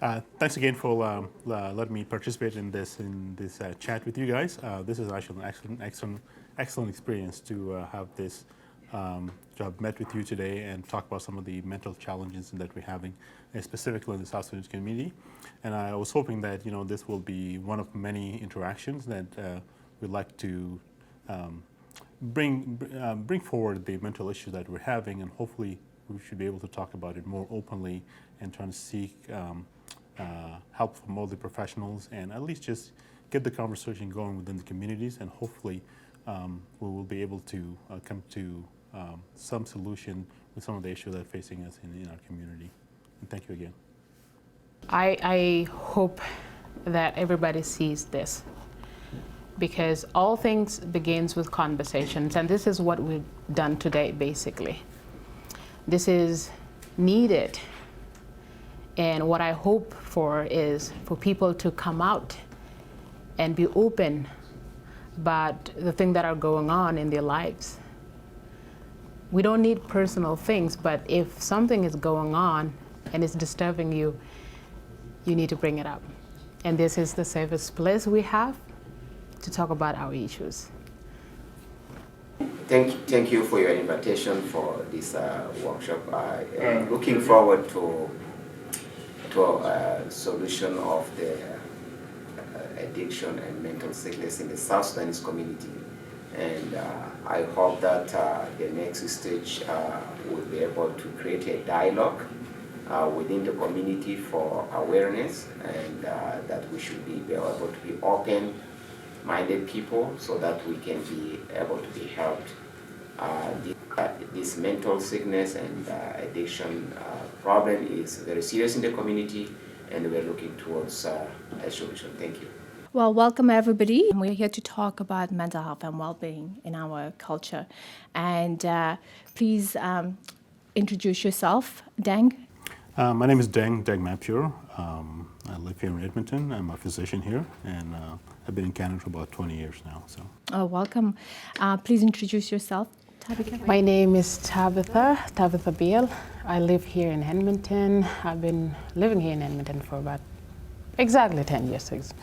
Thanks again for letting me participate in this chat with you guys. This is actually an excellent experience to have this to have met with you today and talk about some of the mental challenges that we're having, specifically in the South Sudanese community. And I was hoping that this will be one of many interactions that we'd like to bring forward the mental issues that we're having, and hopefully we should be able to talk about it more openly and trying to seek help from all the professionals and at least just get the conversation going within the communities, and hopefully we will be able to come to some solution with some of the issues that are facing us in our community. And thank you again. I hope that everybody sees this, because all things begins with conversations, and this is what we've done today basically. This is needed. And what I hope for is for people to come out and be open about the things that are going on in their lives. We don't need personal things, but if something is going on and it's disturbing you, you need to bring it up. And this is the safest place we have to talk about our issues. Thank you for your invitation for this workshop. I am looking forward to a solution of the addiction and mental sickness in the South Sudanese community. And I hope that the next stage will be able to create a dialogue within the community for awareness, and that we should be able to be open-minded people so that we can be able to be helped. This mental sickness and addiction problem is very serious in the community, and we're looking towards a solution. Thank you. Well, welcome everybody. We're here to talk about mental health and well-being in our culture. And please introduce yourself, Deng. My name is Deng Mapure. I live here in Edmonton. I'm a physician here, and I've been in Canada for about 20 years now. So. Oh, welcome. Please introduce yourself, Tabitha. My name is Tabitha Beal. I live here in Edmonton. I've been living here in Edmonton for about exactly 10 years.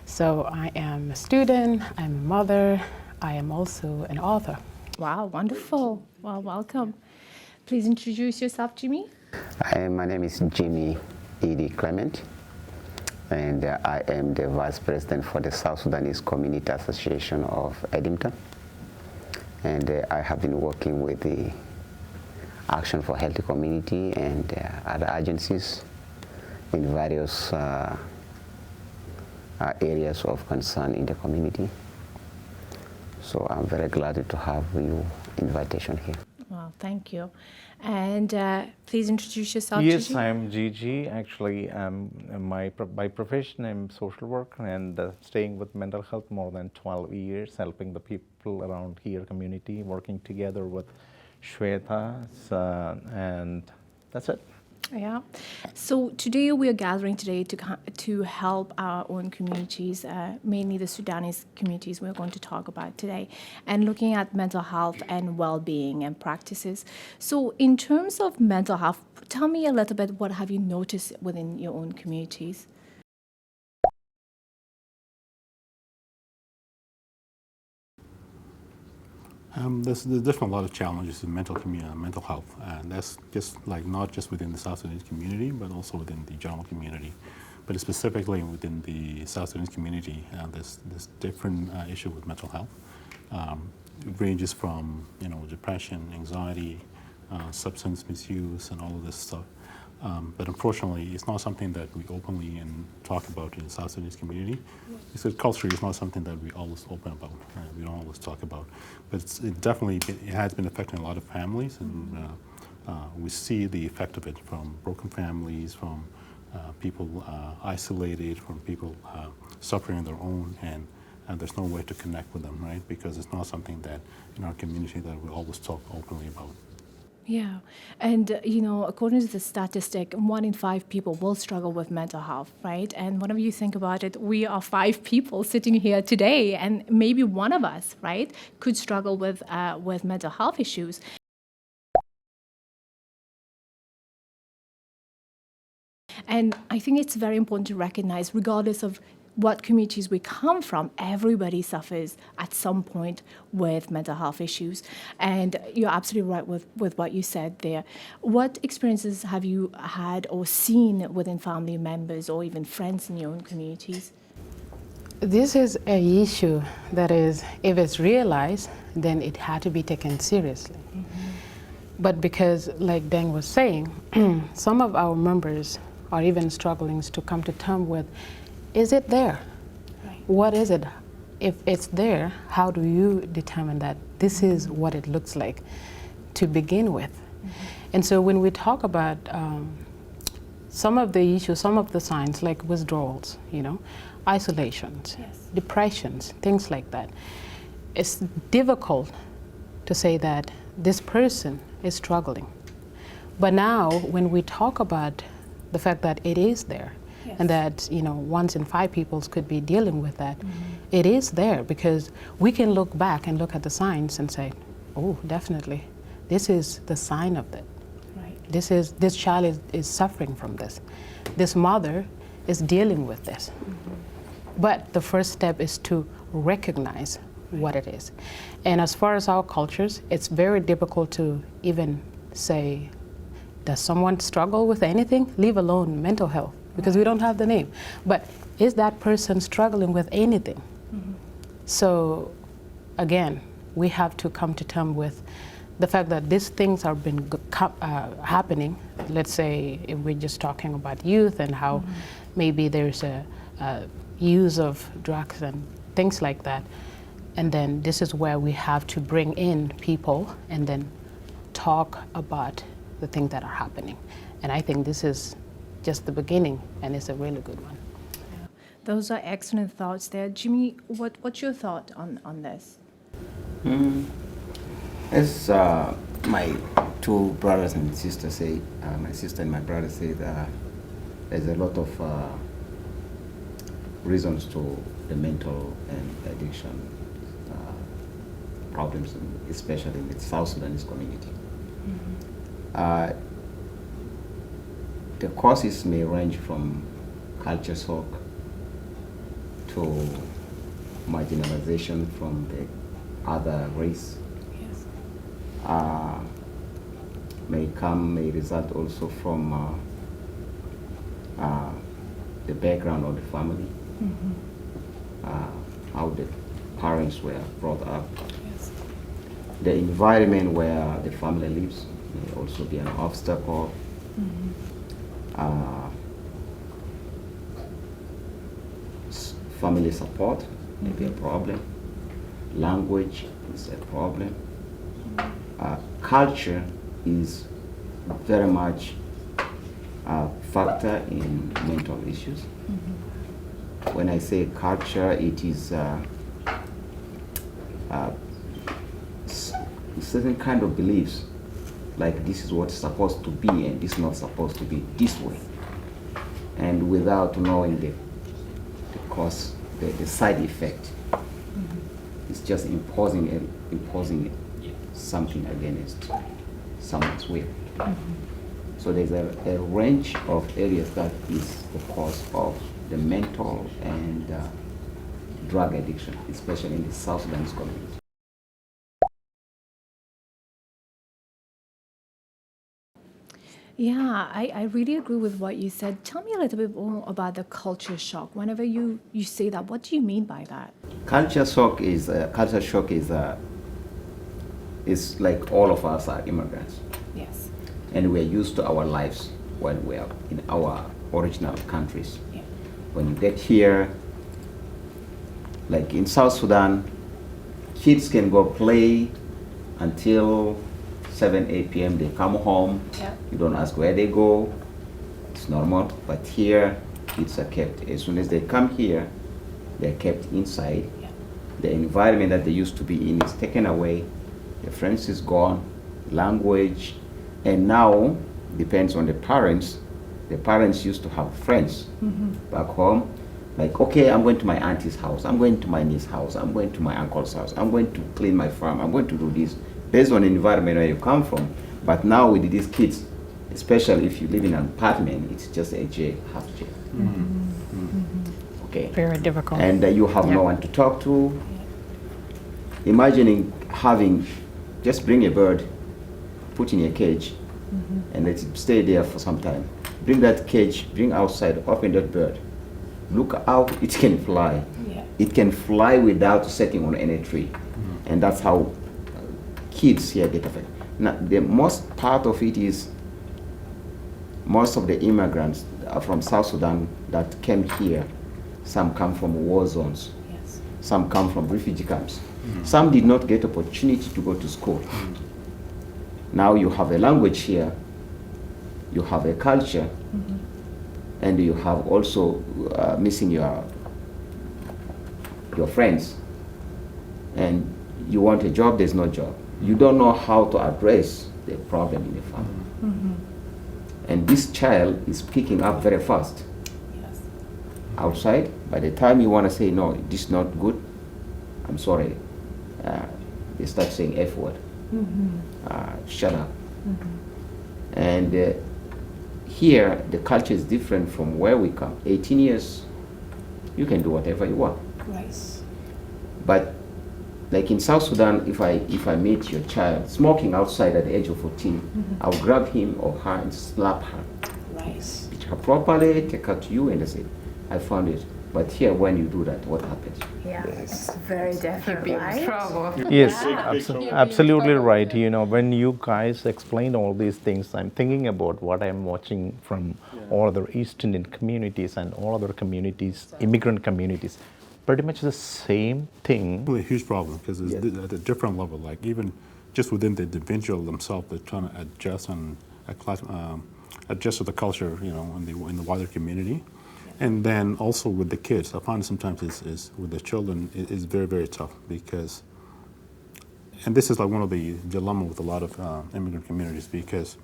So I am a student, I'm a mother, I am also an author. Wow, wonderful. Well, welcome. Please introduce yourself, Jimmy. My name is Jimmy Edie Clement, and I am the Vice President for the South Sudanese Community Association of Edmonton. And I have been working with the Action for Healthy Community and other agencies in various areas of concern in the community. So I'm very glad to have your invitation here. Well, thank you. And please introduce yourself, Yes, Gigi. I'm Gigi. Actually, by profession, I'm social worker and staying with mental health more than 12 years, helping the people around here community, working together with Shweta, and that's it. Yeah. So today we are gathering today to help our own communities, mainly the Sudanese communities we're going to talk about today, and looking at mental health and well-being and practices. So in terms of mental health, tell me a little bit, what have you noticed within your own communities? There's definitely a lot of challenges in mental health, and that's just like not just within the South Sudanese community, but also within the general community. But specifically within the South Sudanese community, there's different issue with mental health. It ranges from depression, anxiety, substance misuse, and all of this stuff. But unfortunately, it's not something that we openly talk about in the South Sudanese community. It's a culture. It's not something that we always open about. We don't always talk about. But it has been affecting a lot of families, and we see the effect of it from broken families, from people isolated, from people suffering on their own, and there's no way to connect with them, right? Because it's not something that in our community that we always talk openly about. Yeah, and according to the statistic, 1 in 5 people will struggle with mental health, right? And whenever you think about it, we are 5 people sitting here today, and maybe one of us, right, could struggle with mental health issues. And I think it's very important to recognize, regardless of what communities we come from, everybody suffers at some point with mental health issues. And you're absolutely right with what you said there. What experiences have you had or seen within family members or even friends in your own communities? This is an issue that is, if it's realized, then it had to be taken seriously. But because, like Deng was saying, some of our members are even struggling to come to terms with, is it there? Right. What is it? If it's there, how do you determine that this is what it looks like to begin with? And so when we talk about some of the issues, some of the signs like withdrawals, isolations, Yes. depressions, things like that, it's difficult to say that this person is struggling. But now when we talk about the fact that it is there, Yes. and that 1 in 5 people could be dealing with that, it is there because we can look back and look at the signs and say, oh, definitely, this is the sign of that. Right. This child is suffering from this. This mother is dealing with this. But the first step is to recognize what it is. And as far as our cultures, it's very difficult to even say, does someone struggle with anything? Leave alone mental health, because we don't have the name. But is that person struggling with anything? So again, we have to come to terms with the fact that these things have been happening. Let's say if we're just talking about youth and how maybe there's a use of drugs and things like that. And then this is where we have to bring in people and then talk about the things that are happening. And I think this is just the beginning, and it's a really good one. Yeah. Those are excellent thoughts there. Jimmy, what's your thought on this? As my two brothers and sisters say, my sister and my brother say that there's a lot of reasons to the mental and addiction problems, especially in the South Sudanese community. The causes may range from culture shock to marginalization from the other race. Yes. May result also from the background of the family, how the parents were brought up. Yes. The environment where the family lives may also be an obstacle. Family support may be a problem. Language is a problem. Culture is very much a factor in mental issues. When I say culture, it is certain kind of beliefs, like this is what's supposed to be and this is not supposed to be this way. And without knowing the cause, the side effect, it's just imposing something against someone's will. So there's a range of areas that is the cause of the mental and drug addiction, especially in the South Sudanese community. Yeah, I really agree with what you said. Tell me a little bit more about the culture shock. Whenever you say that, what do you mean by that? Culture shock is like all of us are immigrants. Yes. And we're used to our lives when we are in our original countries. Yeah. When you get here, like in South Sudan, kids can go play until 7, 8 p.m. They come home. Yeah. You don't ask where they go. It's normal. But here, kids are kept. As soon as they come here, they're kept inside. Yeah. The environment that they used to be in is taken away. The friends is gone. Language. And now, depends on the parents. The parents used to have friends back home. Like, okay, I'm going to my auntie's house. I'm going to my niece's house. I'm going to my uncle's house. I'm going to clean my farm. I'm going to do this. Based on the environment where you come from. But now with these kids, the especially if you live in an apartment, it's just a jail, half jail. Okay. Very difficult. And you have no one to talk to. Imagining having, just bring a bird, put in a cage, and let it stay there for some time. Bring that cage, bring outside, open that bird. Look out, it can fly. Yeah. It can fly without setting on any tree. And that's how kids here get affected. Now, the most part of it is most of the immigrants are from South Sudan that came here. Some come from war zones. Yes. Some come from refugee camps. Some did not get opportunity to go to school. Now you have a language here, you have a culture, and you have also missing your friends. And you want a job, there's no job. You don't know how to address the problem in the family. And this child is picking up very fast. Yes. Outside, by the time you want to say, no, this is not good, I'm sorry, they start saying F word. Shut up. And here, the culture is different from where we come. 18 years, you can do whatever you want. Right. But like in South Sudan, if I meet your child smoking outside at the age of 14, I'll grab him or her and slap her. Right. Beat her properly, take her to you, and I say, I found it. But here, when you do that, what happens? Yeah, it's very different, Be in right? trouble. Yes, Yeah. absolutely right. You know, when you guys explain all these things, I'm thinking about what I'm watching from all other East Indian communities and all other communities, immigrant communities. Pretty much the same thing. Really a huge problem because it's at a different level. Like even just within the individual themselves, they're trying to adjust and adjust to the culture, you know, in the wider community. And then also with the kids, I find sometimes is with the children is very, very tough because, and this is like one of the dilemma with a lot of immigrant communities because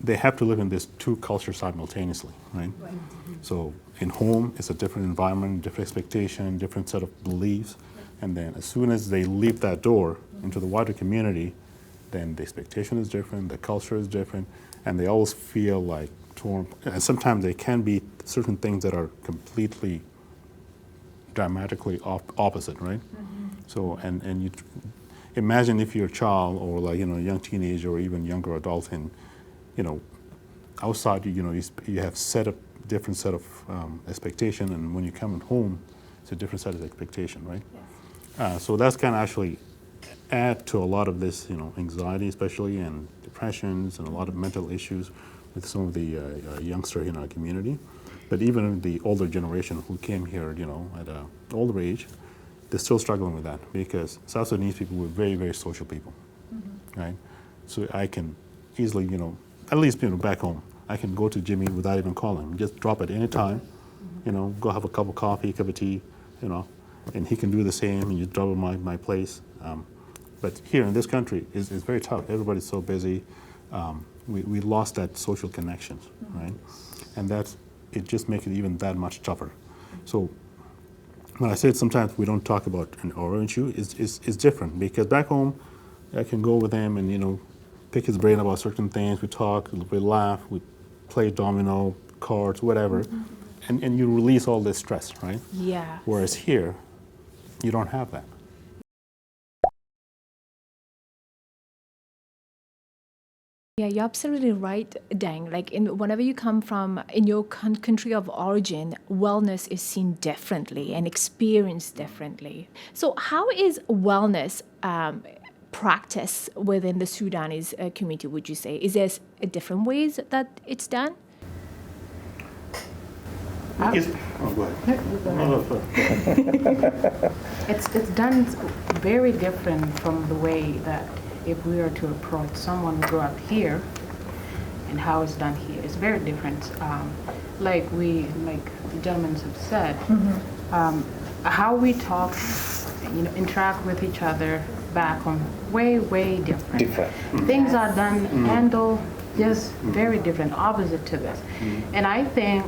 they have to live in this two cultures simultaneously, right? So in home, it's a different environment, different expectation, different set of beliefs. And then as soon as they leave that door into the wider community, then the expectation is different, the culture is different, and they always feel like torn. And sometimes they can be certain things that are completely dramatically opposite, right? So, and you imagine if you're a child or like, you know, a young teenager or even younger adult and, you know, outside, you know, you have different set of expectation, and when you come home, it's a different set of expectation, right? Yes. So that's kind of actually add to a lot of this, you know, anxiety especially, and depressions, and a lot of mental issues with some of the youngsters in our community. But even the older generation who came here, you know, at an older age, they're still struggling with that because South Sudanese people were very, very social people, right? So I can easily, you know, at least, you know, back home, I can go to Jimmy without even calling him. Just drop at any time, you know, go have a cup of coffee, cup of tea, you know, and he can do the same, and you drop at my place. But here in this country, it's very tough. Everybody's so busy. We lost that social connections, right? And it just makes it even that much tougher. So when I said sometimes we don't talk about an oral issue, it's different because back home, I can go with him and, you know, pick his brain about certain things. We talk, we laugh, we play domino, cards, whatever, and you release all this stress, right? Yeah. Whereas here, you don't have that. Yeah, you're absolutely right, Dang. Like, whenever you come from in your country of origin, wellness is seen differently and experienced differently. So, how is wellness practiced within the Sudanese community? Would you say is there a different ways that it's done? Yes. Oh, go ahead. It's done very different from the way that if we were to approach someone who grew up here and how it's done here. It's very different. Like the gentlemen have said, how we talk, you know, interact with each other back home, way, way different. Things are done, handled just very different, opposite to this. And I think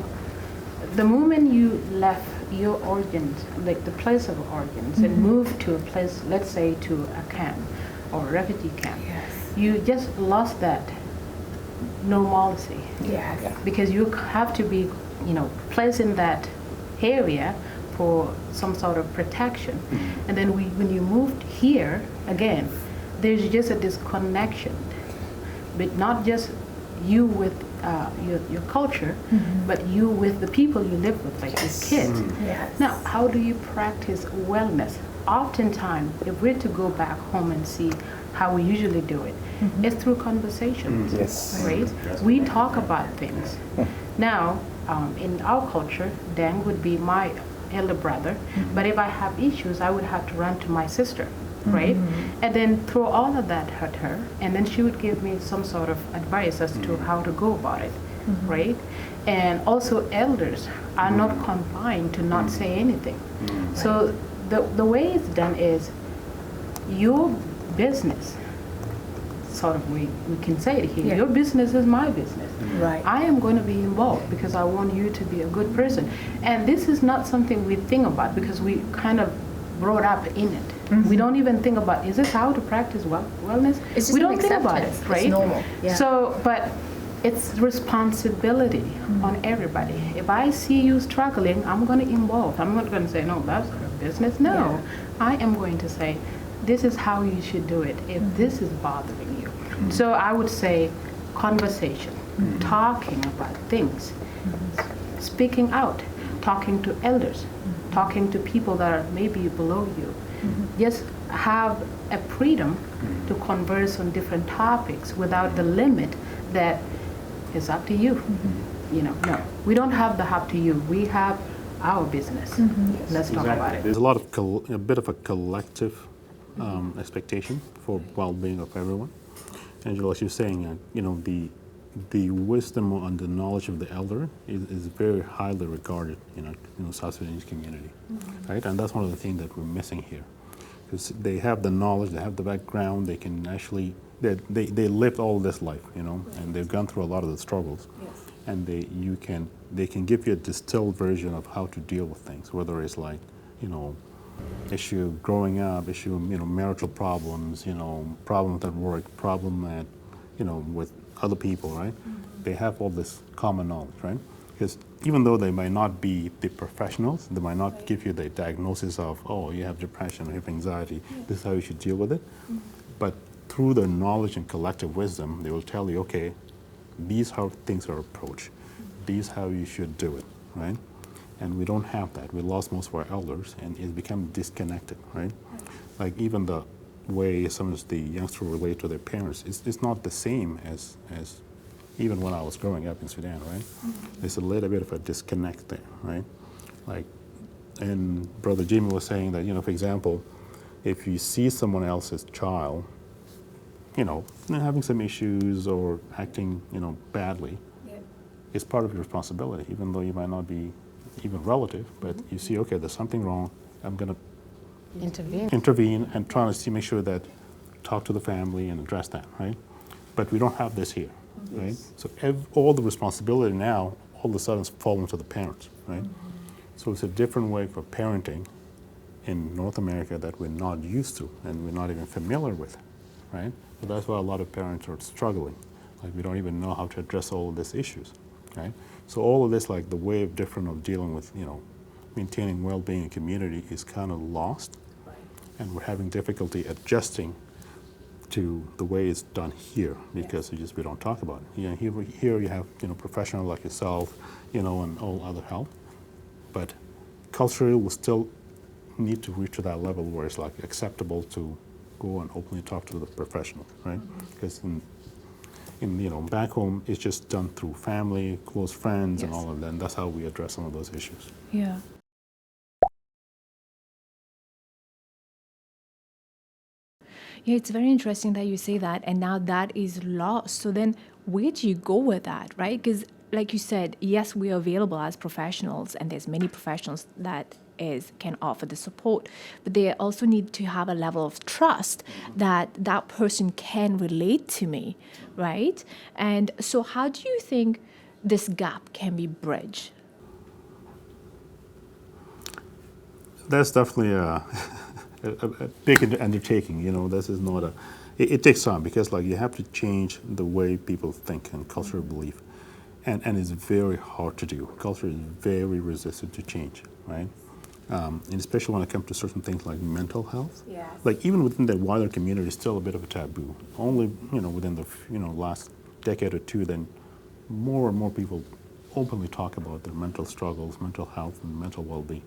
the moment you left your origins, like the place of origins, and moved to a place, let's say to a camp or a refugee camp, you just lost that normalcy. Yes. Because you have to be, placed in that area for some sort of protection. And then when you moved here, again, there's just a disconnection, but not just you with your culture, but you with the people you live with, like your kids. Yes. Now, how do you practice wellness? Oftentimes, if we're to go back home and see how we usually do it, it's through conversations, Yes. right? We talk about things. Now, in our culture, Dan would be my elder brother, but if I have issues, I would have to run to my sister, right? And then throw all of that at her, and then she would give me some sort of advice as to how to go about it, right? And also elders are not confined to not say anything. So the way it's done is your business, sort of we can say it here, your business is my business. Right. I am going to be involved because I want you to be a good person. And this is not something we think about because we kind of brought up in it. We don't even think about, is this how to practice wellness? It's just we an don't think about it, acceptance. right? It's normal. Yeah. So, but it's responsibility on everybody. If I see you struggling, I'm going to involve. I'm not going to say, no, that's your business. No, I am going to say, this is how you should do it if this is bothering you. So I would say conversation, talking about things, speaking out, talking to elders, talking to people that are maybe below you. Just have a freedom to converse on different topics without the limit that is up to you. No, we don't have the up to you. We have our business. Let's talk about it. There's a lot of a bit of a collective expectation for well-being of everyone. Angela, as you're saying, the wisdom and the knowledge of the elder is very highly regarded in the South Sudanese community, right? And that's one of the things that we're missing here, because they have the knowledge, they have the background, they can actually they lived all this life, and they've gone through a lot of the struggles, and they can give you a distilled version of how to deal with things, whether it's like issue growing up, issue marital problems, problems at work, problem at with other people, right? They have all this common knowledge, right? Because even though they might not be the professionals, they might not give you the diagnosis of, oh, you have depression or you have anxiety, this is how you should deal with it. But through their knowledge and collective wisdom, they will tell you, okay, these how things are approached, these how you should do it, right? And we don't have that. We lost most of our elders, and it's become disconnected, right? Like even the way some of the youngsters relate to their parents, it's not the same as even when I was growing up in Sudan, right? There's a little bit of a disconnect there, right? Like, and Brother Jimmy was saying that, for example, if you see someone else's child, having some issues or acting, badly, it's part of your responsibility, even though you might not be even relative, but you see, okay, there's something wrong, I'm going to intervene and try to make sure that talk to the family and address that, right? But we don't have this here, right? So all the responsibility now all of a sudden falling to the parents, right? So it's a different way for parenting in North America that we're not used to and we're not even familiar with, right? So that's why a lot of parents are struggling. Like we don't even know how to address all of these issues, right? So all of this, like the way of different of dealing with, maintaining well-being in community is kind of lost, and we're having difficulty adjusting to the way it's done here because we don't talk about it. Here you have professionals like yourself, and all other help, but culturally we still need to reach to that level where it's like acceptable to go and openly talk to the professional, right? Because in back home it's just done through family, close friends, and all of that. And that's how we address some of those issues. Yeah. Yeah, it's very interesting that you say that, and now that is lost. So then where do you go with that, right? Because like you said, yes, we are available as professionals, and there's many professionals that can offer the support, but they also need to have a level of trust that that person can relate to me, right? And so how do you think this gap can be bridged? That's definitely a big undertaking. This is not it takes time because like you have to change the way people think and cultural belief, and it's very hard to do. Culture is very resistant to change, right? And especially when it comes to certain things like mental health. Yes. Like even within the wider community, it's still a bit of a taboo. Only within the last decade or two, then more and more people openly talk about their mental struggles, mental health, and mental well-being.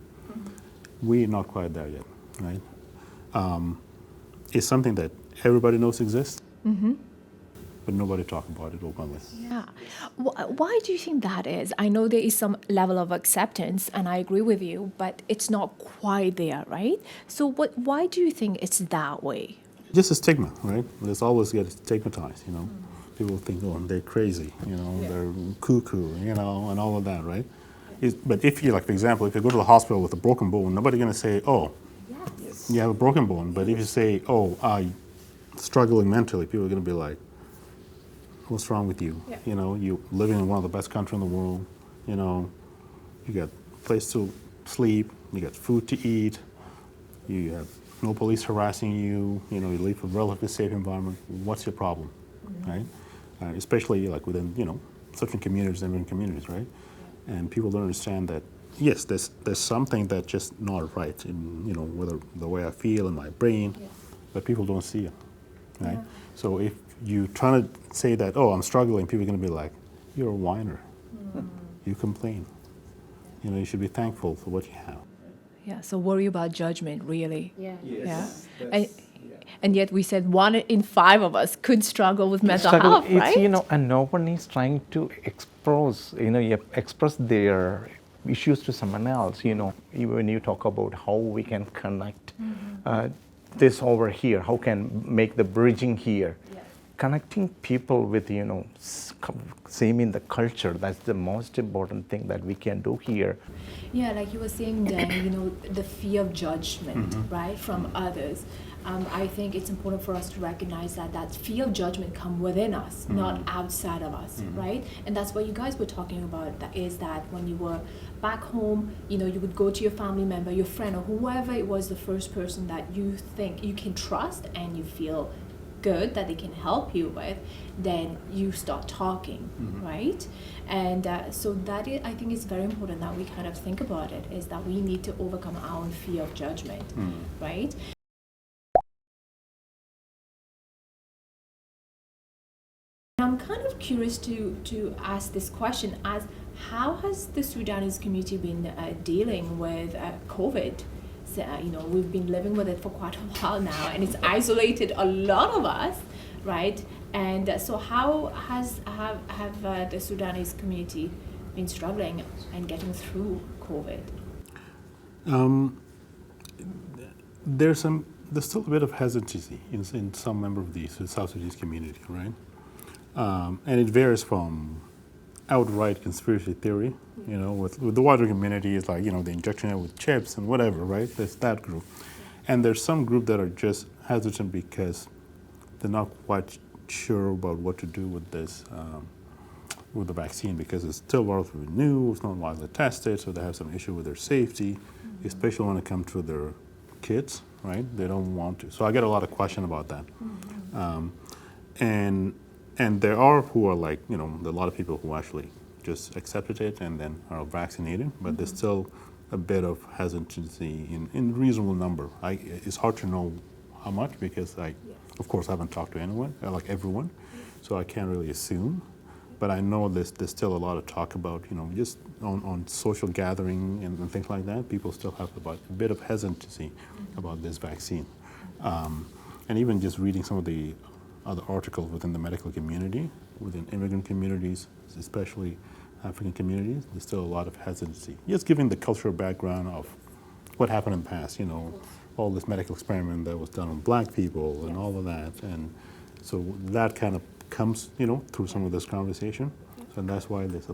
We're not quite there yet, right? It's something that everybody knows exists, but nobody talks about it openly. Yeah. Why do you think that is? I know there is some level of acceptance, and I agree with you, but it's not quite there, right? So why do you think it's that way? Just a stigma, right? There's always get stigmatized, People think, oh, they're crazy, they're cuckoo, and all of that, right? But if you, like, for example, if you go to the hospital with a broken bone, nobody's going to say, oh, you have a broken bone. But if you say, oh, I'm struggling mentally, people are going to be like, what's wrong with you? Yeah. You living in one of the best countries in the world, you got a place to sleep, you got food to eat, you have no police harassing you, you live in a relatively safe environment. What's your problem, right? Especially like within, certain communities, immigrant communities, right? And people don't understand that, yes, there's something that's just not right in, whether the way I feel in my brain, but people don't see it, right? Yeah. So if you try to say that, oh, I'm struggling, people are going to be like, you're a whiner. You complain. You should be thankful for what you have. Yeah, so worry about judgment, really. Yeah. Yes. And yet we said 1 in 5 of us could struggle with mental health, It's, right? and no one is trying to express their issues to someone else. When you talk about how we can connect this over here, how can make the bridging here, connecting people with same in the culture. That's the most important thing that we can do here. Yeah, like you were saying then, the fear of judgment, right, from others. I think it's important for us to recognize that fear of judgment come within us, not outside of us, right? And that's what you guys were talking about, that when you were back home, you would go to your family member, your friend, or whoever it was, the first person that you think you can trust and you feel good that they can help you with, then you start talking, right? And so that I think is very important that we kind of think about it, is that we need to overcome our own fear of judgment, right? I'm kind of curious to ask this question as how has the Sudanese community been dealing with COVID? So, we've been living with it for quite a while now, and it's isolated a lot of us, right? And so how have the Sudanese community been struggling and getting through COVID? There's still a bit of hesitancy in some member of the South Sudanese community, right? And it varies from outright conspiracy theory, with the wider community, it's like, the injection with chips and whatever, right? There's that group. And there's some group that are just hesitant because they're not quite sure about what to do with this, with the vaccine, because it's still relatively new, it's not widely tested, so they have some issue with their safety, especially when it comes to their kids, right? They don't want to. So I get a lot of question about that. And there are who are like, there are a lot of people who actually just accepted it and then are vaccinated, but there's still a bit of hesitancy in reasonable number. It's hard to know how much because of course, I haven't talked to anyone, like everyone, so I can't really assume. But I know there's still a lot of talk about, just on social gathering and things like that, people still have a bit of hesitancy about this vaccine. And even just reading some of the other articles within the medical community, within immigrant communities, especially African communities, there's still a lot of hesitancy. Just given the cultural background of what happened in the past, all this medical experiment that was done on black people and all of that. And so that kind of comes, through some of this conversation. So that's why there's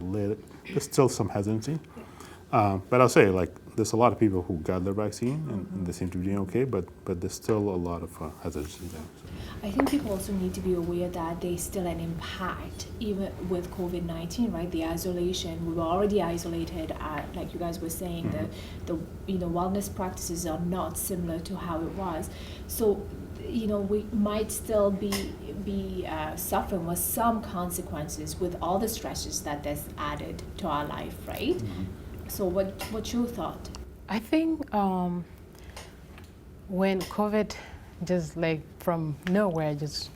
still some hesitancy. But I'll say, there's a lot of people who got their vaccine and they seem to be doing okay, but there's still a lot of hesitancy there. So. I think people also need to be aware that there's still an impact, even with COVID-19, right? The isolation, we were already isolated, like you guys were saying, the wellness practices are not similar to how it was. So, we might still be suffering with some consequences with all the stresses that that's added to our life, right? So what's your thought? I think when COVID just like from nowhere just,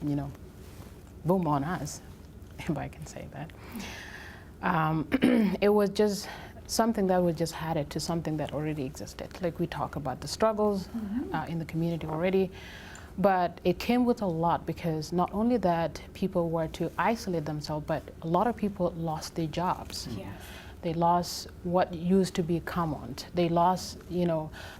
boom on us, if I can say that, it was just something that was just added to something that already existed. Like we talk about the struggles in the community already, but it came with a lot because not only that people were to isolate themselves, but a lot of people lost their jobs. Yes. They lost what used to be common. They lost,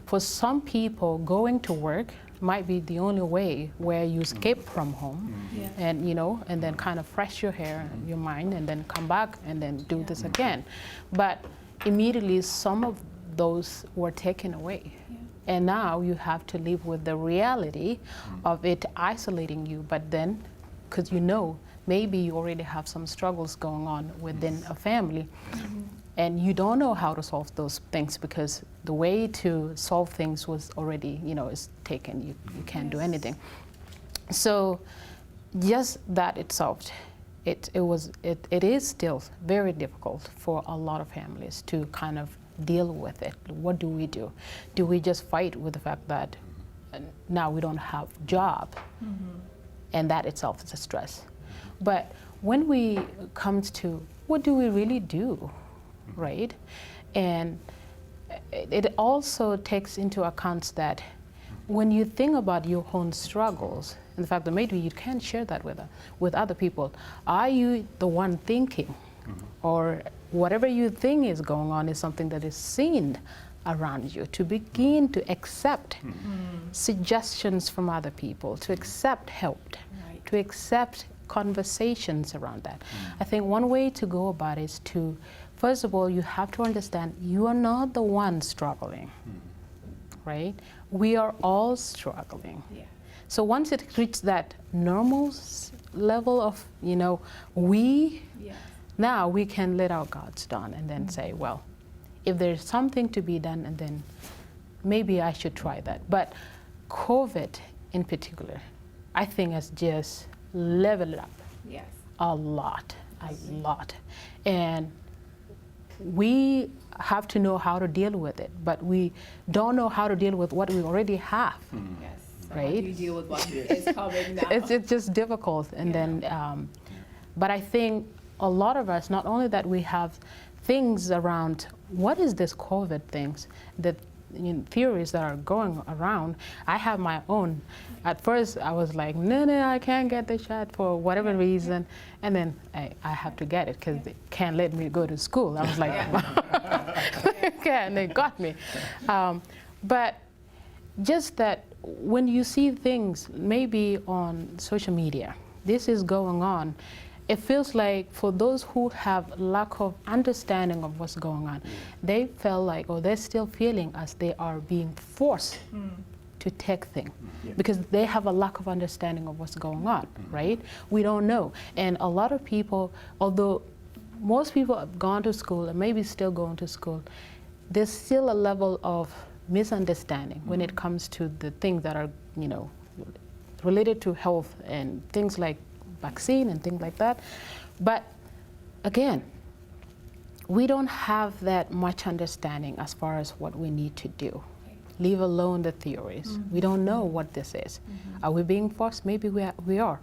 for some people, going to work might be the only way where you escape from home Yeah. and, and then kind of fresh your hair, your mind, and then come back and then do this again. But immediately some of those were taken away. Yeah. And now you have to live with the reality of it isolating you, but then, because maybe you already have some struggles going on within a family, and you don't know how to solve those things because the way to solve things was already, is taken. You can't do anything. So just that itself, it is still very difficult for a lot of families to kind of deal with it. What do we do? Do we just fight with the fact that now we don't have job, and that itself is a stress? But when we come to what do we really do, right? And it also takes into account that when you think about your own struggles and the fact that maybe you can't share that with other people, are you the one thinking, or whatever you think is going on is something that is seen around you, to begin to accept suggestions from other people, to accept help, Right. to accept conversations around that. I think one way to go about it is to, first of all, you have to understand you are not the one struggling, right? We are all struggling. Yeah. So once it reaches that normal level of, we, Yes. now we can let our guards down and then say, well, if there's something to be done, and then maybe I should try that. But COVID in particular, I think has just leveled up Yes. a lot. And we have to know how to deal with it, but we don't know how to deal with what we already have. Yes. Right? How do you deal with what is coming now? It's just difficult. And then, but I think a lot of us, not only that we have things around, what is this COVID things, that theories that are going around, I have my own. At first I was like, no, I can't get the shot for whatever reason, and then I have to get it because they can't let me go to school. I was like, okay, and they got me. But just that when you see things maybe on social media, this is going on, it feels like for those who have lack of understanding of what's going on, they feel like, or they're still feeling as they are being forced to take things because they have a lack of understanding of what's going on, right? We don't know. And a lot of people, although most people have gone to school and maybe still going to school, there's still a level of misunderstanding when it comes to the things that are, related to health and things like vaccine and things like that. But again, we don't have that much understanding as far as what we need to do, leave alone the theories. We don't know what this is. Are we being forced? Maybe we are.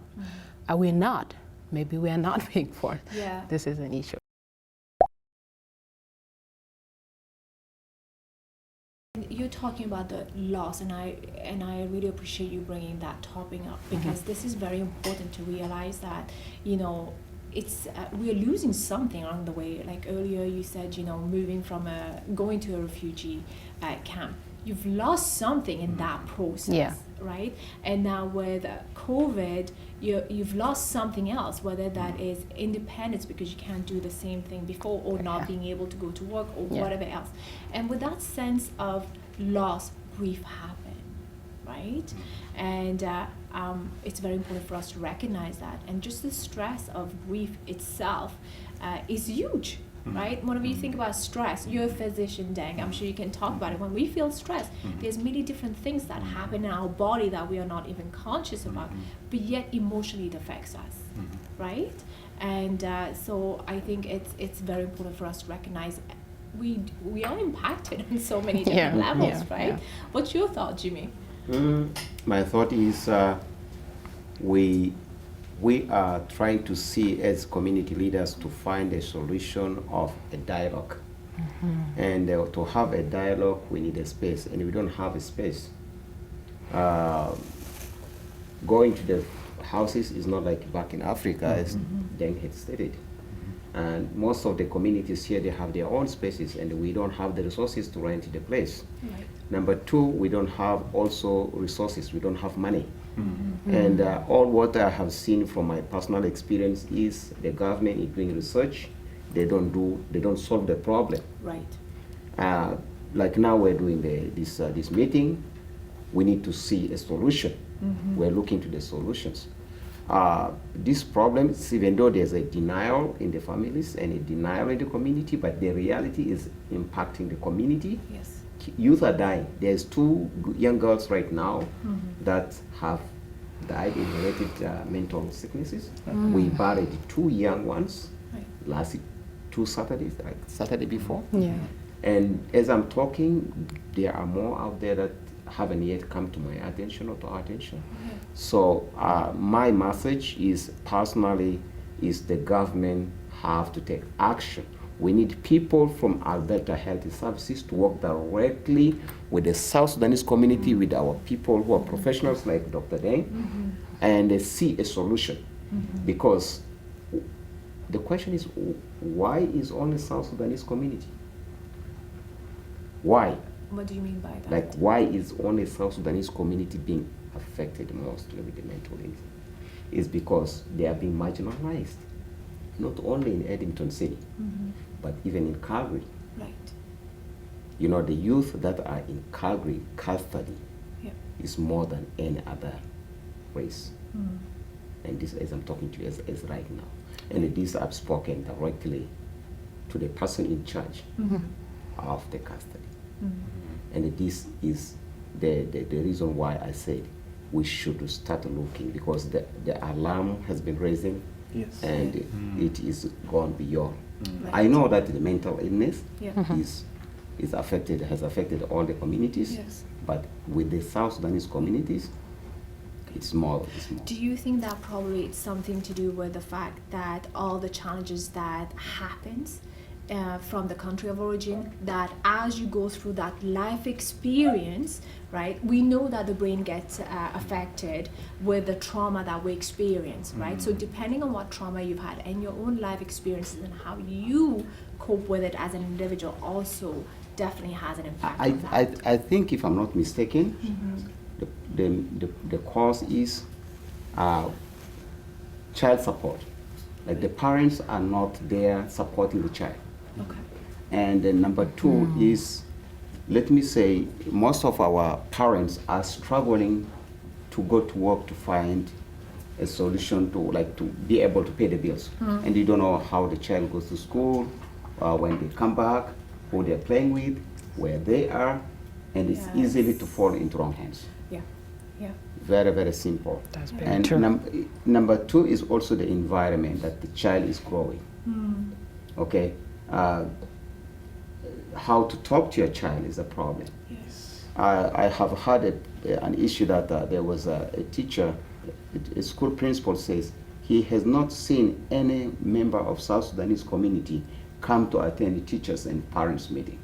Are we not? Maybe we are not being forced. Yeah. This is an issue. You're talking about the loss, and I really appreciate you bringing that topic up because this is very important to realize that it's we are losing something along the way. Like earlier, you said moving from going to a refugee camp, you've lost something in that process, right? And now with COVID, you've lost something else, whether that is independence because you can't do the same thing before, or not being able to go to work, or whatever else. And with that sense of loss, grief happen, right? And it's very important for us to recognize that. And just the stress of grief itself is huge, right? Whenever you think about stress, you're a physician, Deng, I'm sure you can talk about it. When we feel stress, there's many different things that happen in our body that we are not even conscious about, but yet emotionally it affects us, right? And so I think it's very important for us to recognize we are impacted on so many different levels, right? Yeah. What's your thought, Jimmy? My thought is we are trying to see as community leaders to find a solution of a dialogue. And to have a dialogue, we need a space, and we don't have a space. Going to the houses is not like back in Africa, as Deng had stated. And most of the communities here, they have their own spaces, and we don't have the resources to rent the place. Right. Number two, we don't have also resources, we don't have money. And all what I have seen from my personal experience is the government is doing research, they don't solve the problem. Right. Like now we're doing this meeting, we need to see a solution. We're looking to the solutions. This problem, even though there's a denial in the families and a denial in the community, but the reality is impacting the community. Yes. Youth are dying. There's 2 young girls right now that have died in related mental sicknesses. We buried 2 young ones last 2 Saturdays, like Saturday before. Yeah. And as I'm talking, there are more out there that haven't yet come to my attention or to our attention. So my message is personally is the government have to take action. We need people from Alberta Health Services to work directly with the South Sudanese community, with our people who are professionals like Dr. Deng, and see a solution. Because the question is, why is only South Sudanese community? Why? What do you mean by that? Like, why is only South Sudanese community being affected mostly with the mental illness? Is because they are being marginalized, not only in Edmonton City, but even in Calgary. Right. You know, the youth that are in Calgary custody is more than any other race. And this, as I'm talking to you, is right now. And this I've spoken directly to the person in charge of the custody. And this is the reason why I said we should start looking, because the alarm has been raising, and it is gone beyond. I know that the mental illness has affected all the communities, but with the South Sudanese communities, it's more. Do you think that probably it's something to do with the fact that all the challenges that happens from the country of origin, that as you go through that life experience, right, we know that the brain gets affected with the trauma that we experience, right? So depending on what trauma you've had and your own life experiences and how you cope with it as an individual also definitely has an impact on that. I think, if I'm not mistaken, the cause is child support. Like, the parents are not there supporting the child. Okay. And number 2 is, let me say, most of our parents are struggling to go to work to find a solution to be able to pay the bills. And you don't know how the child goes to school, when they come back, who they're playing with, where they are, and it's easily to fall into wrong hands. Yeah. Very, very simple. That's very and true. Number 2 is also the environment that the child is growing. Okay, how to talk to your child is a problem. Yes. I have had an issue that there was a teacher, a school principal says he has not seen any member of South Sudanese community come to attend the teachers and parents meeting.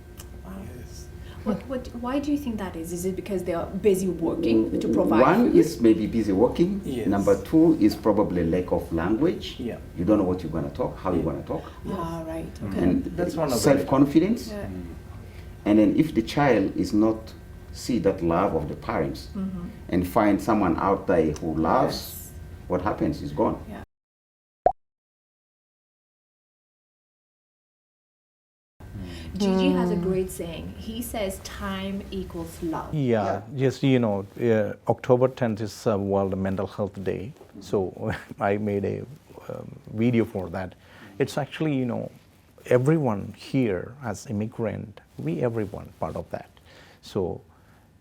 Why do you think that is? Is it because they are busy working to provide One food? is maybe busy working. Yes. Number 2 is probably lack of language. Yeah. You don't know what you're going to talk, how you're going to talk. Ah, right. Okay. And That's one of the- self-confidence. Yeah. And then if the child is not see that love of the parents and find someone out there who loves, what happens is gone. Yeah. Gigi has a great saying. He says time equals love. Yeah, just, October 10th is World Mental Health Day. So I made a video for that. It's actually, everyone here as immigrant, everyone part of that. So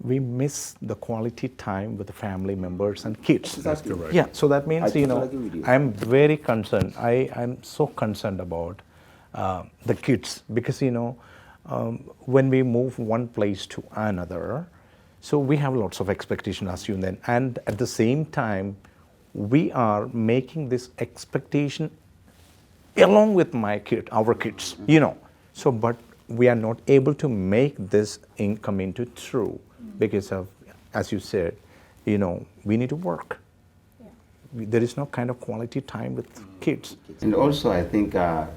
we miss the quality time with the family members and kids. That's correct. Yeah, so that means, I totally agree with you. I'm very concerned. I'm so concerned about the kids because, when we move one place to another, so we have lots of expectation as you then, and at the same time, we are making this expectation along with our kids, So, but we are not able to make this come into true because of, as you said, we need to work. There is no kind of quality time with kids. And also, I think, our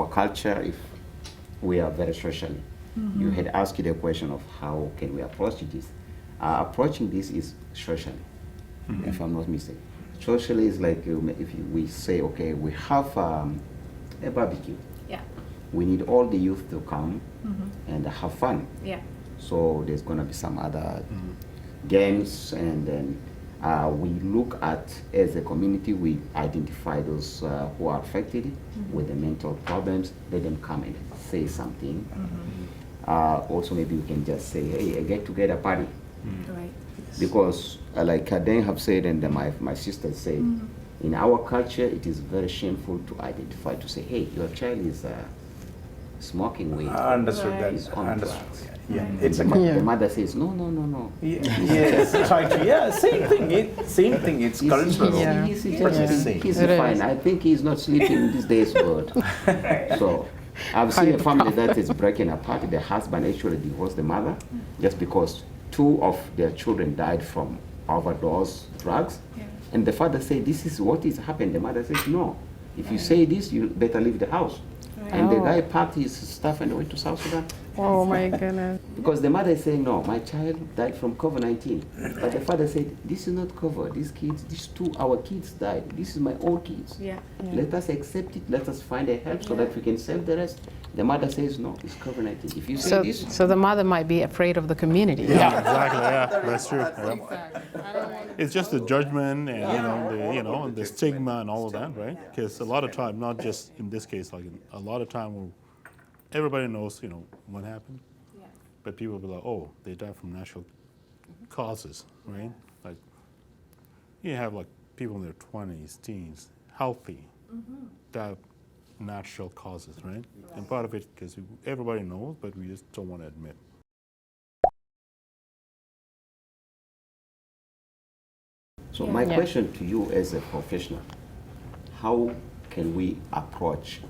culture, if we are very social, you had asked the question of how can we approach this. Approaching this is socially, if I'm not mistaken. Socially is like we say, okay, we have a barbecue. Yeah. We need all the youth to come and have fun. Yeah. So there's going to be some other games, and then we look at, as a community, we identify those who are affected with the mental problems, let them come and say something. Also, maybe we can just say, hey, a get-together party. Right. Because like Dan have said, and my sister said, in our culture, it is very shameful to identify, to say, hey, your child is smoking weed. I understood Right. He's that. on Understood. drugs. Yeah. And It's the, a the mother says, no, no, no, no. yes, try to. Same thing. Same thing. It's cultural. Yeah. He's It fine. is. I think he's not sleeping these days, but so I've seen a family that is breaking apart. The husband actually divorced the mother just because 2 of their children died from overdose drugs. Yeah. And the father said, this is what is happened. The mother says, no. If you say this, you better leave the house. And the guy packed his stuff and went to South Sudan. Oh my goodness. Because the mother is saying, no, my child died from COVID-19. But the father said, this is not COVID. These 2, our kids died. This is my own kids. Yeah. Let us accept it. Let us find a help so that we can save the rest. The mother says, no, it's COVID-19. If you say this, So the mother might be afraid of the community. Yeah, exactly. Yeah, that's true. Yeah. It's just the judgment and the stigma and all of that, right? Because a lot of time, not just in this case, like a lot of time, everybody knows, what happened, but people will be like, oh, they died from natural causes, right? Like you have like people in their 20s, teens, healthy, die of natural causes, right? And part of it because everybody knows, but we just don't want to admit. so my question to you as a professional, how can we approach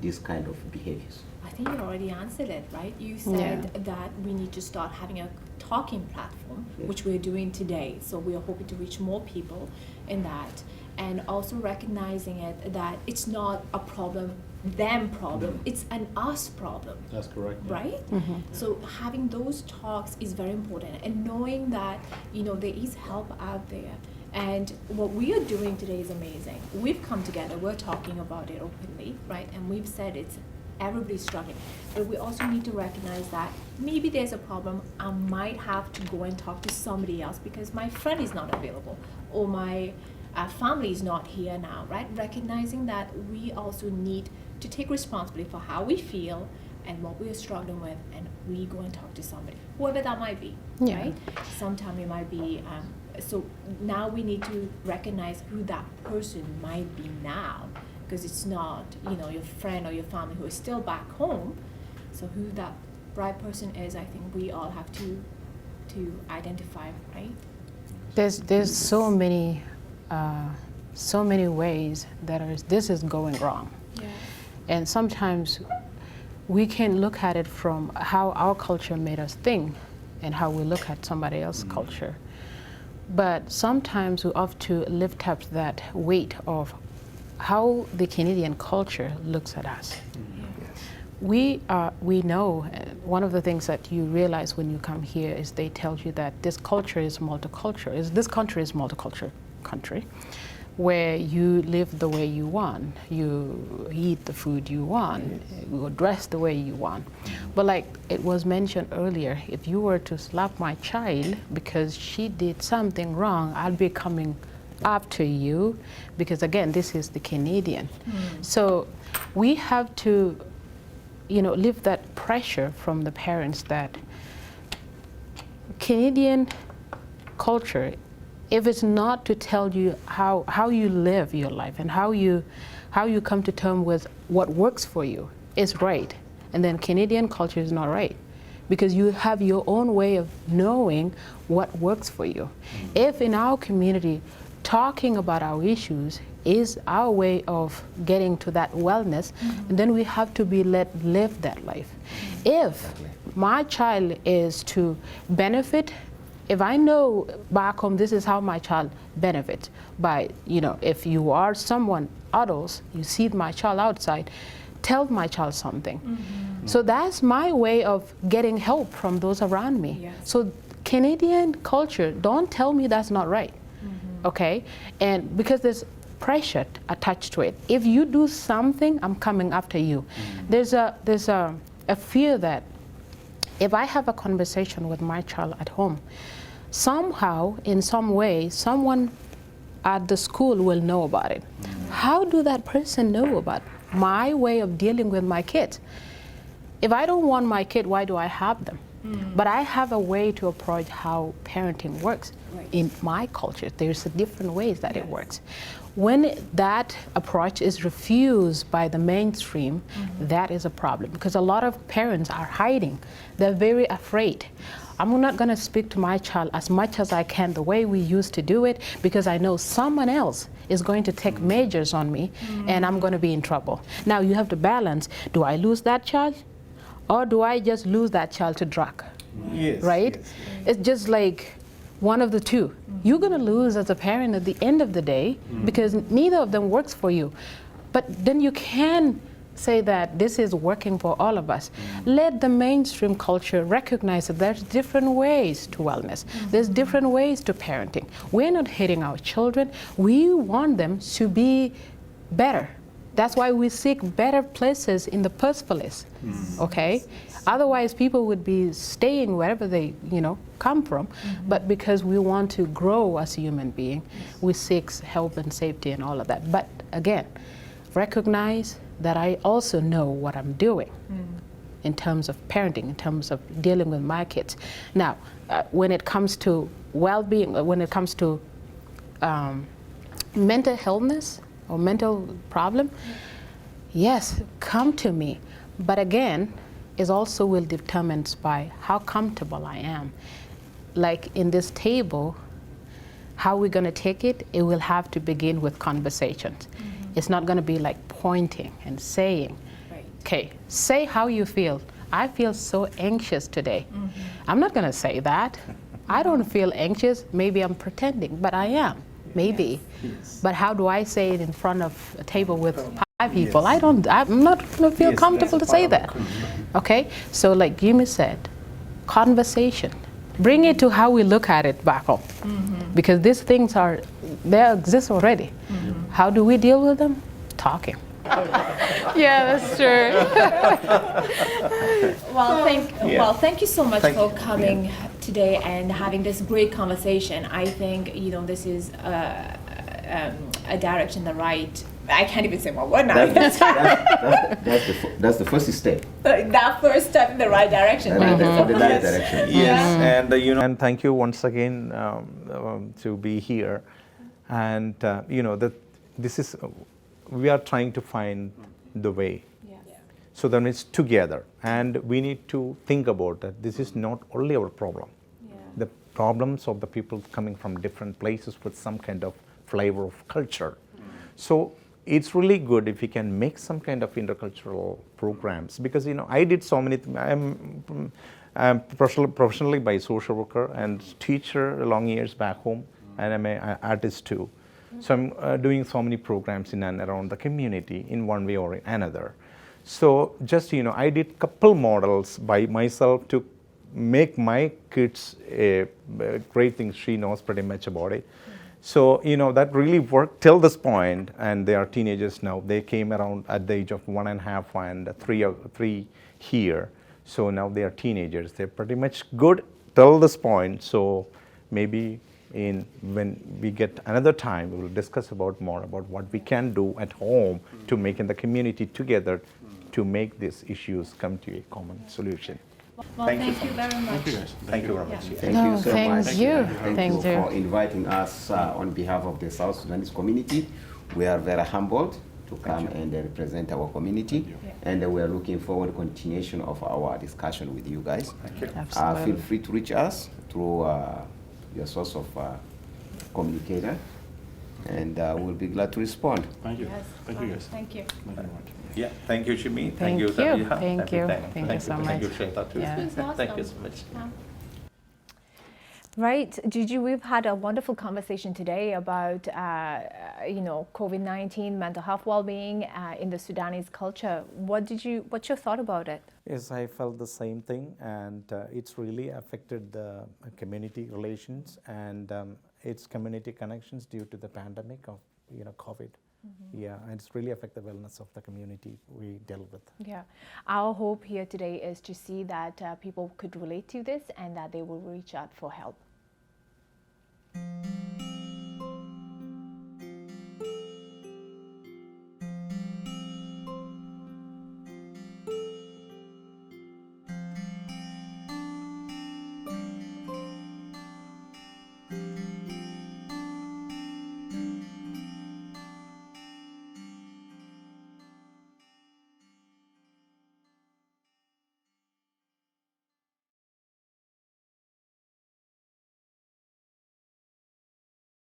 this kind of behaviors? I think you already answered it, right? You said that we need to start having a talking platform, which we're doing today. So we are hoping to reach more people in that. And also recognizing it that it's not a problem, them problem, it's an us problem. That's correct. Right? So having those talks is very important, and knowing that there is help out there. And what we are doing today is amazing. We've come together, we're talking about it openly, right? And we've said everybody's struggling. But we also need to recognize that maybe there's a problem. I might have to go and talk to somebody else because my friend is not available, or my family is not here now, right? Recognizing that we also need to take responsibility for how we feel and what we are struggling with, and we go and talk to somebody, whoever that might be, right? Sometimes it might be, so now we need to recognize who that person might be now, because it's not, your friend or your family who is still back home. So who that right person is, I think we all have to identify, right? There's so many ways that this is going wrong. Yeah. And sometimes we can look at it from how our culture made us think and how we look at somebody else's culture. But sometimes we have to lift up that weight of how the Canadian culture looks at us. We know, one of the things that you realize when you come here is they tell you that this culture is multicultural. This country is multicultural country, where you live the way you want, you eat the food you want, you dress the way you want. But like it was mentioned earlier, if you were to slap my child because she did something wrong, I'd be coming up to you, because again, this is the Canadian. So we have to, lift that pressure from the parents that Canadian culture, if it's not to tell you how you live your life and how you come to terms with what works for you is right, and then Canadian culture is not right, because you have your own way of knowing what works for you. If in our community, talking about our issues is our way of getting to that wellness, and then we have to be let live that life. If my child is to benefit, if I know back home this is how my child benefits by, if you are someone, adults, you see my child outside, tell my child something. So that's my way of getting help from those around me. Yes. So Canadian culture, don't tell me that's not right, okay? And because there's pressure attached to it. If you do something, I'm coming after you. There's a fear that if I have a conversation with my child at home, somehow, in some way, someone at the school will know about it. How do that person know about my way of dealing with my kids? If I don't want my kid, why do I have them? But I have a way to approach how parenting works. In my culture, there's different ways that it works. When that approach is refused by the mainstream, that is a problem, because a lot of parents are hiding. They're very afraid. I'm not going to speak to my child as much as I can the way we used to do it, because I know someone else is going to take measures on me and I'm going to be in trouble. Now you have to balance, do I lose that child or do I just lose that child to drug? Yes. Right? Yes. It's just like one of the two. You're going to lose as a parent at the end of the day because neither of them works for you. But then you can say that this is working for all of us. Let the mainstream culture recognize that there's different ways to wellness. There's different ways to parenting. We're not hating our children. We want them to be better. That's why we seek better places in the first place, okay? Otherwise, people would be staying wherever they, come from. But because we want to grow as a human being, we seek help and safety and all of that. But again, recognize that I also know what I'm doing in terms of parenting, in terms of dealing with my kids. Now, when it comes to well-being, when it comes to mental illness or mental problem, yes, come to me. But again, it also will be determined by how comfortable I am. Like in this table, how we're going to take it, it will have to begin with conversations. It's not going to be like pointing and saying, okay, say how you feel. I feel so anxious today. I'm not going to say that. I don't feel anxious. Maybe I'm pretending, but I am. Maybe. Yes. But how do I say it in front of a table with 5 people? I'm not going to feel comfortable to say that. Okay? So like Jimmy said, conversation. Bring it to how we look at it back home. Because these things they exist already. How do we deal with them? Talking. Yeah, that's true. Well, thank you so much for coming today and having this great conversation. I think this is a direction the right. I can't even say one word now. That's the first step. That first step in the right direction. For the right direction. Yes, and and thank you once again to be here, and this is we are trying to find the way. So then it's together, and we need to think about that. This is not only our problem. The problems of the people coming from different places with some kind of flavor of culture. So it's really good if we can make some kind of intercultural programs, because I did so many. I'm professionally by social worker and teacher long years back home, and I'm an artist too. So I'm doing so many programs in and around the community in one way or another. So just I did couple models by myself to make my kids a great thing. She knows pretty much about it. So that really worked till this point, and they are teenagers now. They came around at the age of 1.5 and 3 here. So now they are teenagers. They're pretty much good till this point. So maybe when we get another time, we will discuss more about what we can do at home to make in the community together to make these issues come to a common solution. Well, thank you very much. Thank you, guys. Thank you very much. Thank you so thank much. you. Thank you Thank you. for inviting us on behalf of the South Sudanese community. We are very humbled to come and represent our community, and we are looking forward to continuation of our discussion with you guys. Thank you. Absolutely. Feel free to reach us through your source of communicator, and we'll be glad to respond. Thank you. Thank you, guys. Thank you. Thank you very much. Yeah, thank you, Jimmy. Thank you. Sabiha. Thank you. Thank Thank you so Thank you, much. Shilpa, too. Yeah. This was Thank you awesome. so much. Yeah. Right, Gigi, we've had a wonderful conversation today about, COVID-19, mental health well-being in the Sudanese culture. What's your thought about it? Yes, I felt the same thing, and it's really affected the community relations and its community connections due to the pandemic of COVID. Yeah, and it's really affect the wellness of the community we deal with. Yeah, our hope here today is to see that people could relate to this and that they will reach out for help.